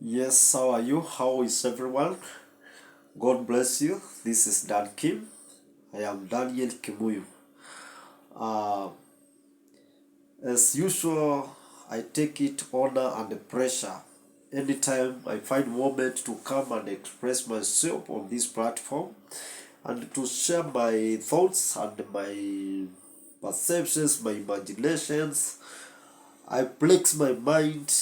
Yes, how are you? How is everyone? God bless you. This is Dan Kim. I am Daniel Kimuyu. Uh, as usual, I take it honor and pressure anytime I find moment to come and express myself on this platform and to share my thoughts and my perceptions, my imaginations. I flex my mind.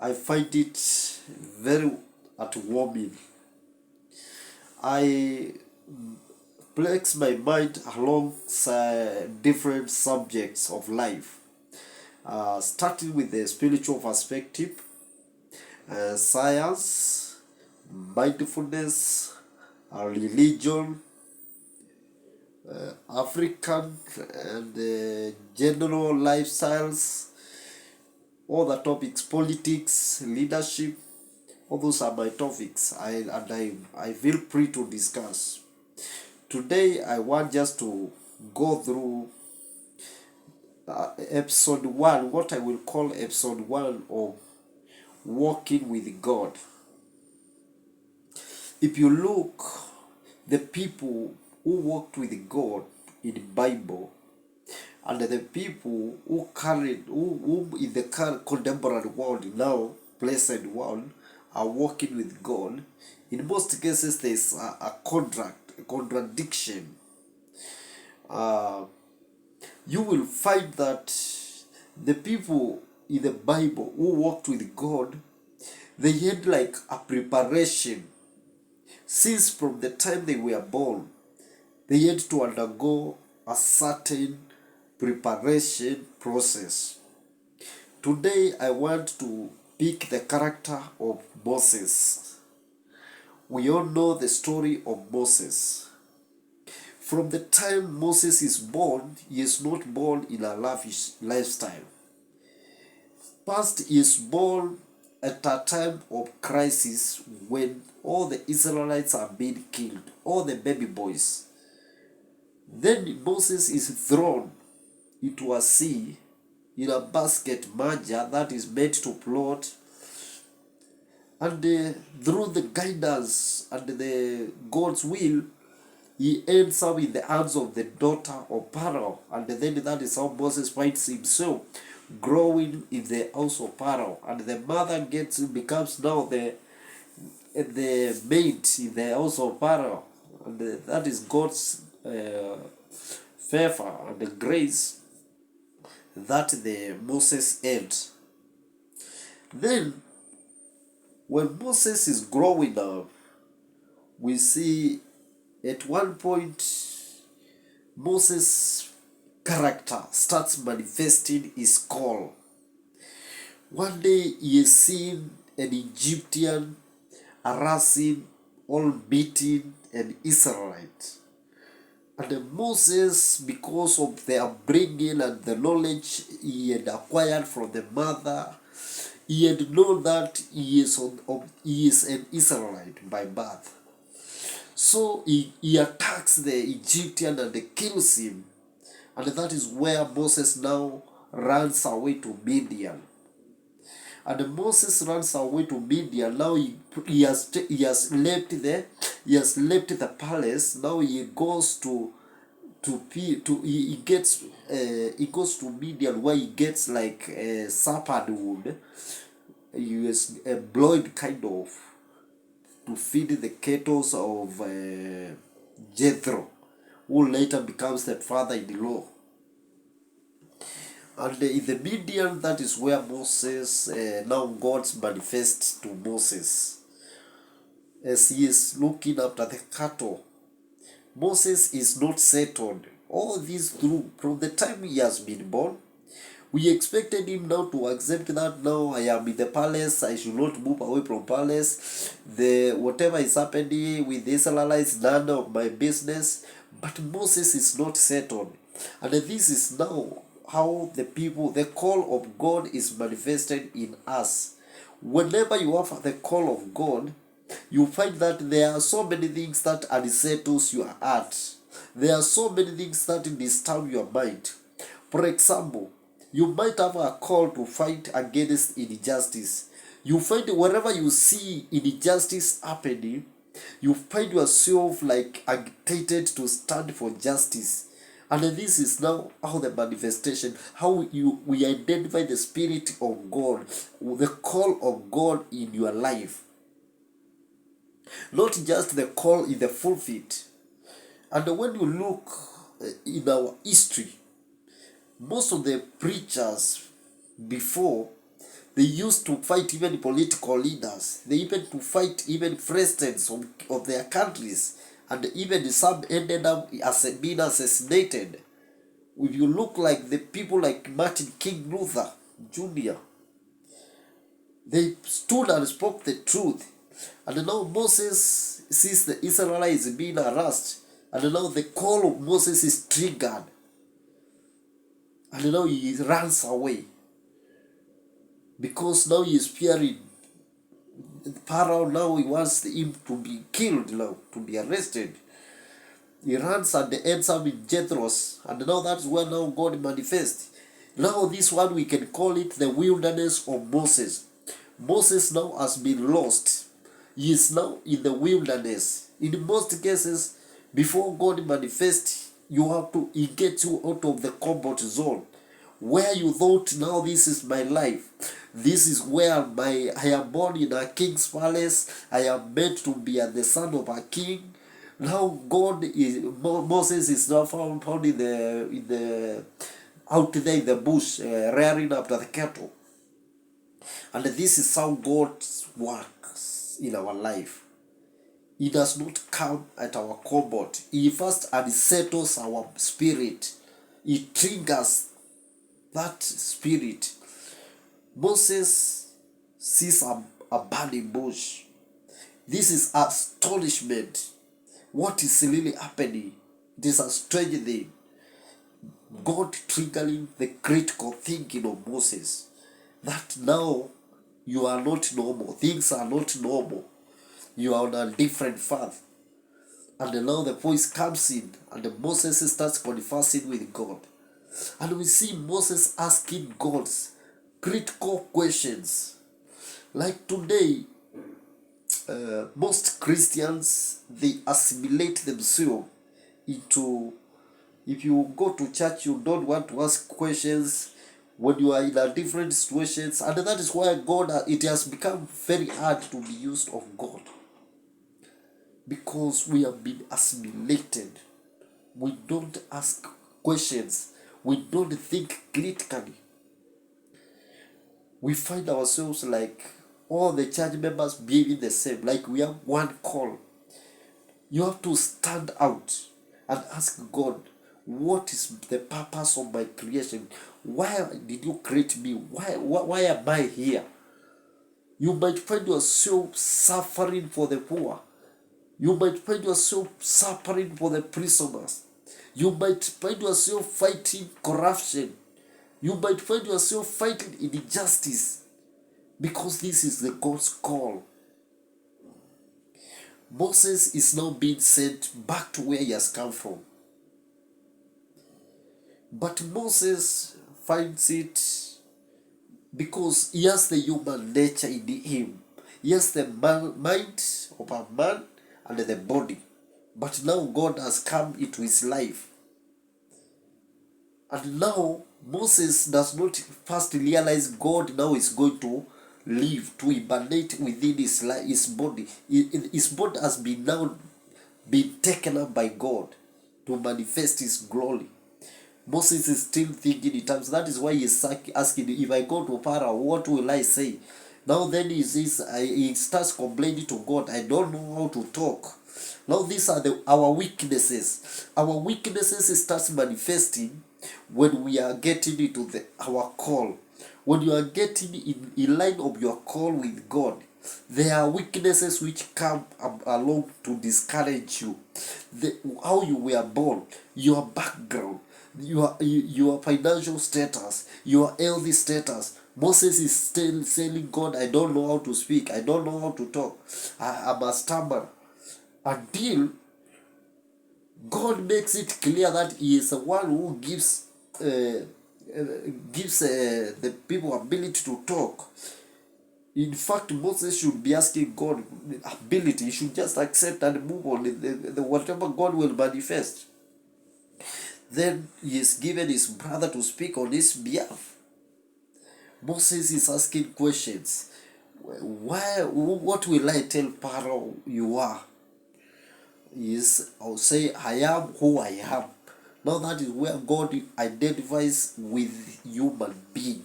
I find it very heartwarming. I flex my mind alongside different subjects of life, starting with the spiritual perspective, science, mindfulness, religion, African and general lifestyles, all the topics, politics, leadership, all those are my topics. I feel free to discuss. Today I want just to go through episode 1, what I will call episode 1 of walking with God. If you look, the people who walked with God in the Bible and the people who in the current contemporary world now, present world, are walking with God, in most cases there is a contradiction. Uh, you will find that the people in the Bible who walked with God, they had like a preparation since from the time they were born. They had to undergo a certain preparation process. Today I want to pick the character of Moses. We all know the story of Moses. From the time Moses is born, he is not born in a lavish lifestyle. First, he is born at a time of crisis when all the Israelites are being killed, all the baby boys. Then Moses is thrown into a sea in a basket manger that is meant to float, and through the guidance and the God's will, he ends up in the hands of the daughter of Pharaoh, and then that is how Moses finds himself growing in the house of Pharaoh, and the mother becomes now the maid in the house of Pharaoh, and that is God's favor and the grace that the Moses had. Then, when Moses is growing up, we see at one point Moses' character starts manifesting his call. One day he is seen an Egyptian harassing, all beating an Israelite. And Moses, because of the upbringing and the knowledge he had acquired from the mother, he had known that he is an Israelite by birth. So he attacks the Egyptian and kills him. And that is where Moses now runs away to Midian. And Moses runs away to Midian. Now he has left the palace. Now he goes he goes to Midian, where he gets like a sapphire wood. He is employed kind of to feed the cattle of Jethro, who later becomes the father-in-law. And in the Midian, that is where Moses, now God manifests to Moses as he is looking after the cattle. Moses is not settled. All this through from the time he has been born. We expected him now to accept that now I am in the palace, I should not move away from palace. The whatever is happening with the Israelites, none of my business. But Moses is not settled. And this is now how the call of God is manifested in us. Whenever you have the call of God, you find that there are so many things that unsettles your heart. There are so many things that disturb your mind. For example, you might have a call to fight against injustice. You find wherever you see injustice happening, you find yourself like agitated to stand for justice. And this is now how the manifestation, how we identify the Spirit of God, the call of God in your life. Not just the call in the pulpit. And when you look in our history, most of the preachers before, they used to fight even political leaders. They even to fight even presidents of their countries. And even some ended up as being assassinated. If you look like the people like Martin King Luther Jr., they stood and spoke the truth. And now Moses sees the Israelites being harassed. And now the call of Moses is triggered. And now he runs away. Because now he is fearing. Pharaoh now he wants him to be killed now, to be arrested. He runs and ends up in Jethro's. And now that's where now God manifests. Now this one we can call it the wilderness of Moses. Moses now has been lost. He is now in the wilderness. In most cases, before God manifests, you have to get you out of the comfort zone. Where you thought, now this is my life. This is where I am born in a king's palace. I am meant to be the son of a king. Now Moses is now found in the out there in the bush, rearing after the cattle. And this is how God works in our life. He does not come at our comfort. He first unsettles our spirit. He triggers that spirit. Moses sees a burning bush. This is astonishment. What is really happening? It is a strange thing. God triggering the critical thinking of Moses. That now you are not normal. Things are not normal. You are on a different path. And now the voice comes in and Moses starts conversing with God. And we see Moses asking God's critical questions. Like today, most Christians, they assimilate themselves into, if you go to church, you don't want to ask questions when you are in a different situations. And that is why God, it has become very hard to be used of God. Because we have been assimilated. We don't ask questions. We don't think critically. We find ourselves like all the church members behaving the same. Like we have one call. You have to stand out and ask God, what is the purpose of my creation? Why did you create me? Why am I here? You might find yourself suffering for the poor. You might find yourself suffering for the prisoners. You might find yourself fighting corruption. You might find yourself fighting injustice. Because this is the God's call. Moses is now being sent back to where he has come from. But Moses finds it because he has the human nature in him. He has the mind of a man and the body. But now God has come into his life. And now Moses does not first realize God now is going to live, to hibernate within his body. His body has been now been taken up by God to manifest his glory. Moses is still thinking in terms. That is why he is asking, if I go to Pharaoh, what will I say? Now then he starts complaining to God, I don't know how to talk. Now these are our weaknesses. Our weaknesses starts manifesting when we are getting into our call. When you are getting in line of your call with God, there are weaknesses which come along to discourage you. How you were born, your background, your financial status, your healthy status. Moses is still telling God, I don't know how to speak, I don't know how to talk, I'm a stammerer. Until God makes it clear that He is the one who gives the people ability to talk. In fact, Moses should be asking God ability. He should just accept and move on. Whatever God will manifest. Then he is given his brother to speak on his behalf. Moses is asking questions. Why? What will I tell Pharaoh you are? Is I'll say I am who I am. Now that is where God identifies with human being.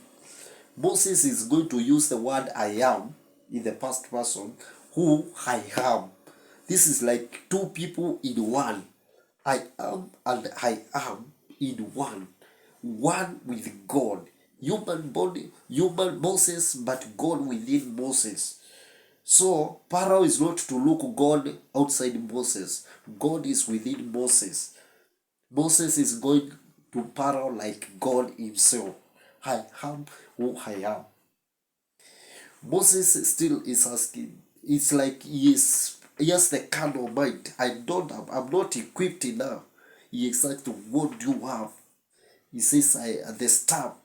Moses is going to use the word I am in the past person, who I am. This is like two people in one. I am and I am in one. One with God. Human body, human Moses, but God within Moses. So Pharaoh is not to look God outside Moses. God is within Moses. Moses is going to Pharaoh like God himself. I am who I am. Moses still is asking. It's like he has the carnal mind. I'm not equipped enough. He exactly what do you have? He says the staff.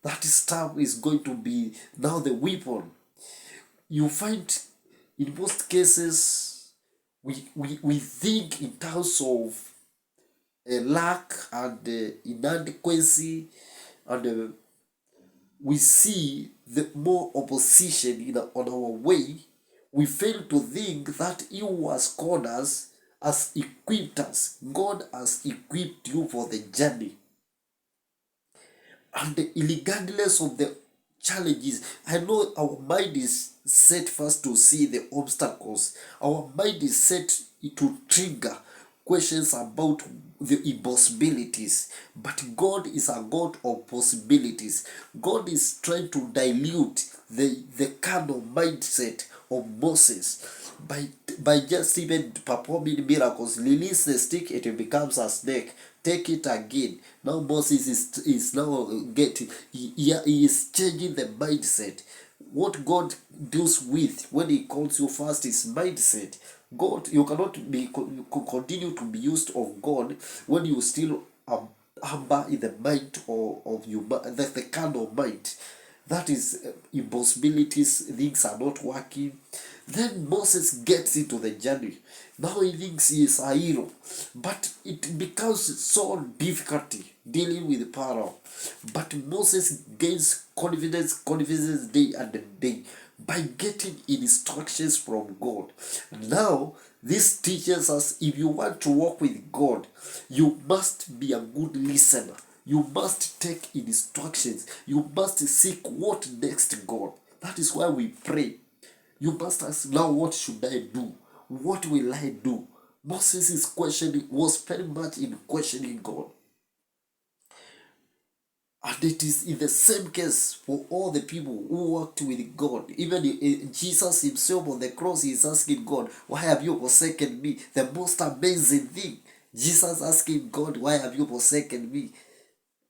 That staff is going to be now the weapon. You find in most cases we think in terms of lack and inadequacy, and we see the more opposition on our way. We fail to think that He who has called us, has equipped us. God has equipped you for the journey. And regardless of the challenges, I know our mind is set first to see the obstacles. Our mind is set to trigger questions about the impossibilities. But God is a God of possibilities. God is trying to dilute the carnal mindset of Moses by just even performing miracles. Release the stick, it becomes a snake. Take it again. Now Moses is now getting, he is changing the mindset. What God deals with when He calls you first is mindset. God, you cannot be you could continue to be used of God when you still humble in the mind of you, the kind of mind. That is impossibilities, things are not working. Then Moses gets into the journey. Now he thinks he is a hero, but it becomes so difficulty dealing with Pharaoh. But Moses gains confidence day and day by getting instructions from God. Now, this teaches us if you want to walk with God, you must be a good listener. You must take instructions. You must seek what next, God. That is why we pray. You must ask now, what should I do? What will I do? Moses is questioning, was very much in questioning God. And it is in the same case for all the people who walked with God. Even Jesus himself on the cross is asking God, why have you forsaken me? The most amazing thing. Jesus asking God, why have you forsaken me?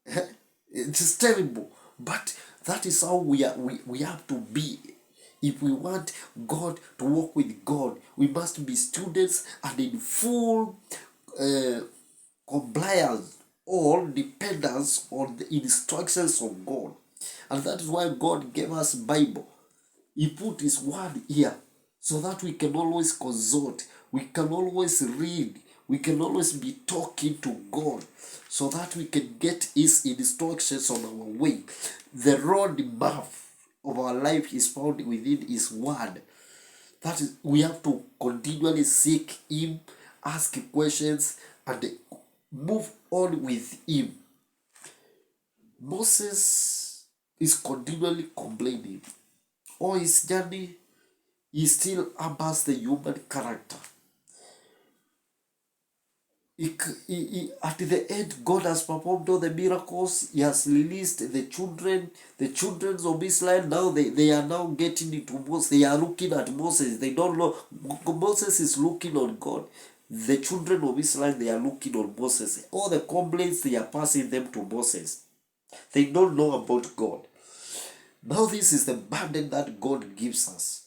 It is terrible. But that is how we have to be. If we want God to walk with God, we must be students and in full compliance or dependence on the instructions of God. And that is why God gave us Bible. He put His word here so that we can always consult, we can always read, we can always be talking to God so that we can get His instructions on our way. The road map of our life is found within His word. That is, we have to continually seek Him, ask questions, and move on with Him. Moses is continually complaining. All his journey, he still harbors the human character. At the end, God has performed all the miracles. He has released the children of Israel. Now they are now getting into Moses. They are looking at Moses. They don't know. Moses is looking on God. The children of Israel, they are looking on Moses. All the complaints, they are passing them to Moses. They don't know about God. Now this is the burden that God gives us.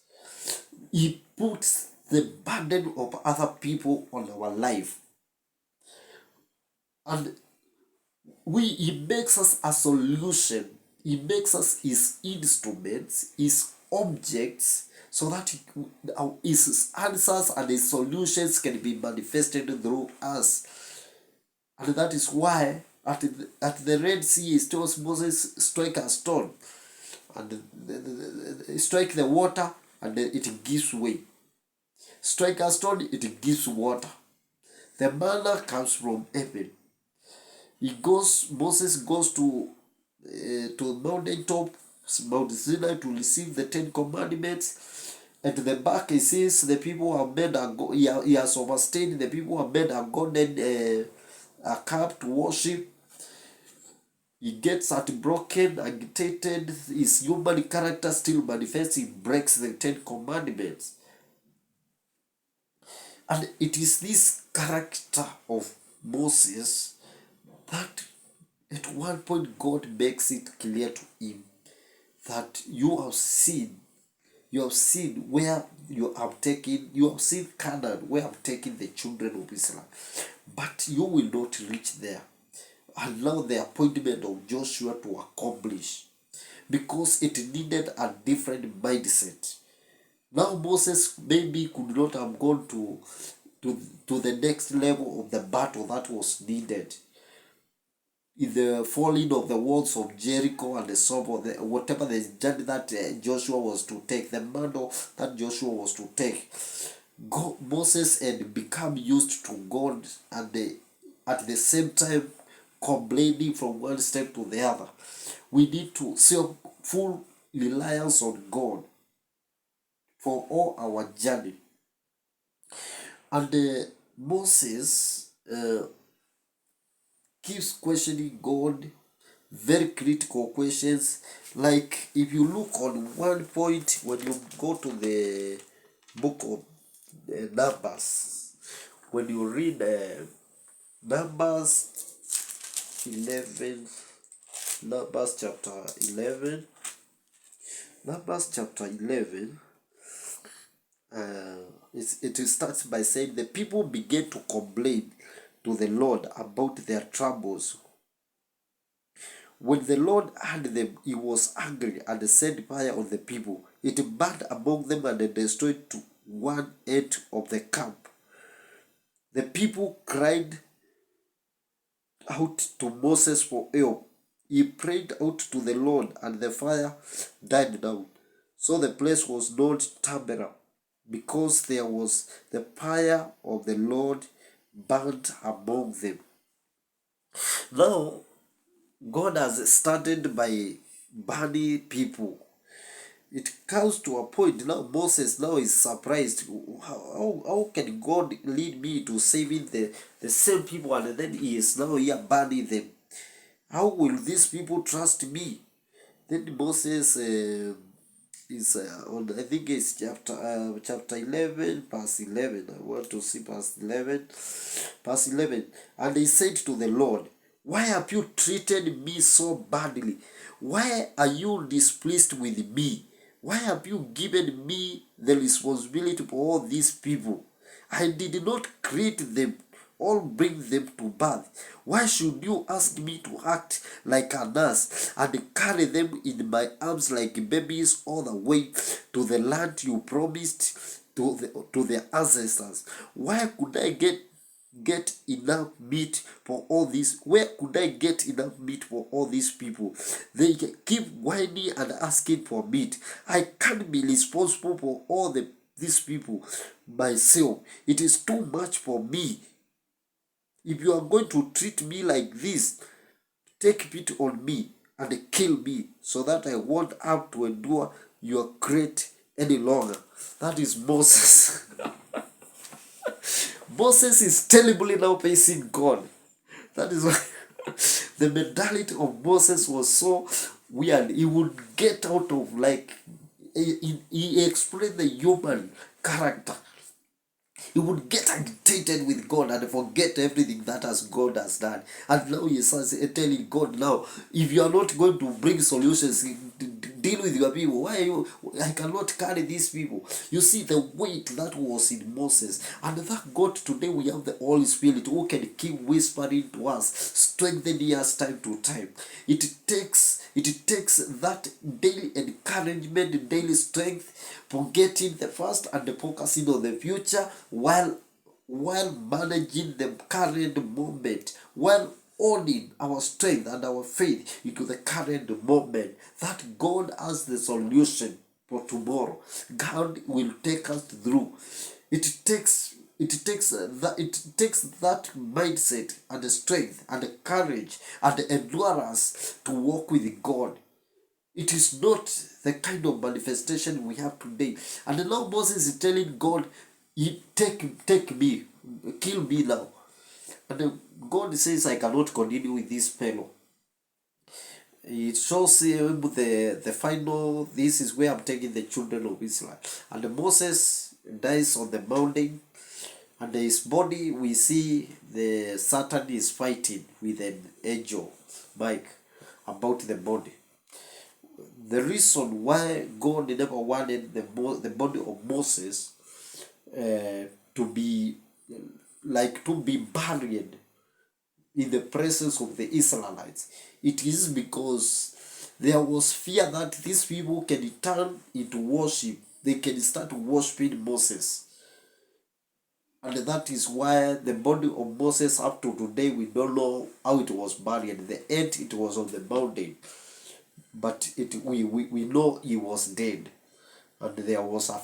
He puts the burden of other people on our life. And He makes us a solution. He makes us His instruments, His objects so that his answers and his solutions can be manifested through us. And that is why at the Red Sea he tells Moses, strike a stone, and strike the water, and it gives way. Strike a stone, it gives water. The manna comes from heaven. Moses goes to mountain top, Mount Sinai, to receive the 10 Commandments. At the back he says the people have made he has overstayed, the people have made a golden a calf to worship. He gets heartbroken, agitated, his human character still manifests, he breaks the 10 Commandments. And it is this character of Moses that at one point God makes it clear to him that you have seen where you have seen Canaan, where I have taken the children of Israel, but you will not reach there. Allow the appointment of Joshua to accomplish, because it needed a different mindset. Now Moses maybe could not have gone to the next level of the battle that was needed. In the falling of the walls of Jericho and the storm of whatever the journey that Joshua was to take, the mantle that Joshua was to take, Moses had become used to God, and at the same time complaining from one step to the other. We need to see full reliance on God for all our journey. And Moses keeps questioning God, very critical questions. Like if you look on one point, when you go to the book of Numbers, when you read Numbers 11, Numbers chapter 11, it starts by saying the people began to complain to the Lord about their troubles. When the Lord heard them, he was angry and sent fire on the people. It burned among them and destroyed to one end of the camp. The people cried out to Moses for help. He prayed out to the Lord, and the fire died down. So the place was known Taberah, because there was the fire of the Lord burned among them. Now, God has started by burning people. It comes to a point now Moses now is surprised. How can God lead me to saving the same people, and then he is now here burning them? How will these people trust me? Then Moses is on, I think it's chapter 11 verse 11. I want to see verse 11. And he said to the Lord, why have you treated me so badly? Why are you displeased with me? Why have you given me the responsibility for all these people? I did not create them or bring them to birth. Why should you ask me to act like a nurse and carry them in my arms like babies all the way to the land you promised to their ancestors? Why could I get enough meat for all this? Where could I get enough meat for all these people? They keep whining and asking for meat. I can't be responsible for all these people myself. It is too much for me. If you are going to treat me like this, take pity on me and kill me, so that I won't have to endure your crate any longer. That is Moses. Moses is terribly now facing God. That is why the mentality of Moses was so weird. He would get out of, like, he explained the human character. He would get agitated with God and forget everything that God has done. And now he is telling God, now, if you are not going to bring solutions, deal with your people. Why are you? I cannot carry these people. You see the weight that was in Moses, and that God today we have the Holy Spirit who can keep whispering to us, strengthening us time to time. It takes that daily encouragement, daily strength, forgetting the past and focusing on the future while managing the current moment, while owning our strength and our faith into the current moment, that God has the solution for tomorrow. God will take us through. It takes that mindset and the strength and the courage and the endurance to walk with God. It is not the kind of manifestation we have today. And now Moses is telling God, "You take me, kill me now." And God says, "I cannot continue with this fellow." It shows him the final, this is where I'm taking the children of Israel. And Moses dies on the mountain, and his body, we see the Satan is fighting with an angel, Mike, about the body. The reason why God never wanted the body of Moses to be buried in the presence of the Israelites, it is because there was fear that these people can turn into worship. They can start worshiping Moses. And that is why the body of Moses up to today, we don't know how it was buried. The end, it was on the mountain. But we know he was dead. And there was a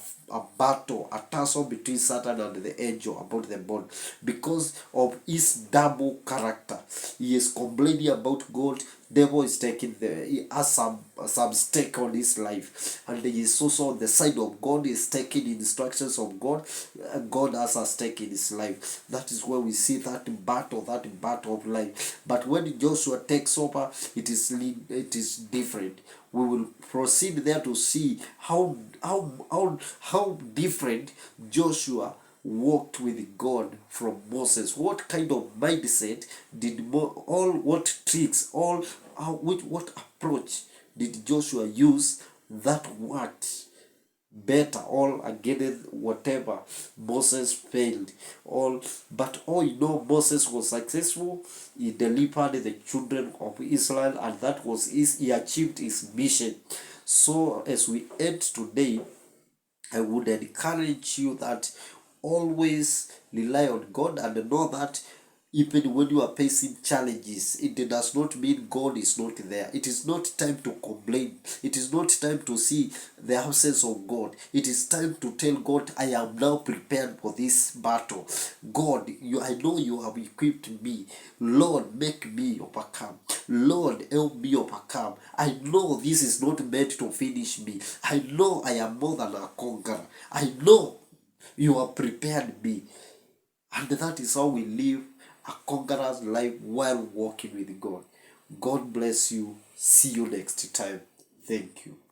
battle, a tussle between Satan and the angel about the bond because of his double character. He is complaining about God. Devil is taking he has some stake on his life, and he is also on the side of God. He is taking instructions of God. God has a stake in his life. That is where we see that battle of life. But when Joshua takes over, it is different. We will proceed there to see how different Joshua walked with God from Moses. What kind of mindset did what tricks, what approach did Joshua use that worked better all against whatever Moses failed? But you know, Moses was successful. He delivered the children of Israel, and that was he achieved his mission. So as we end today, I would encourage you that always rely on God and know that even when you are facing challenges, it does not mean God is not there. It is not time to complain. It is not time to see the absence of God. It is time to tell God, "I am now prepared for this battle. God, I know you have equipped me. Lord, make me overcome. Lord, help me overcome. I know this is not meant to finish me. I know I am more than a conqueror. I know you have prepared me." And that is how we live a conqueror's life while walking with God. God bless you. See you next time. Thank you.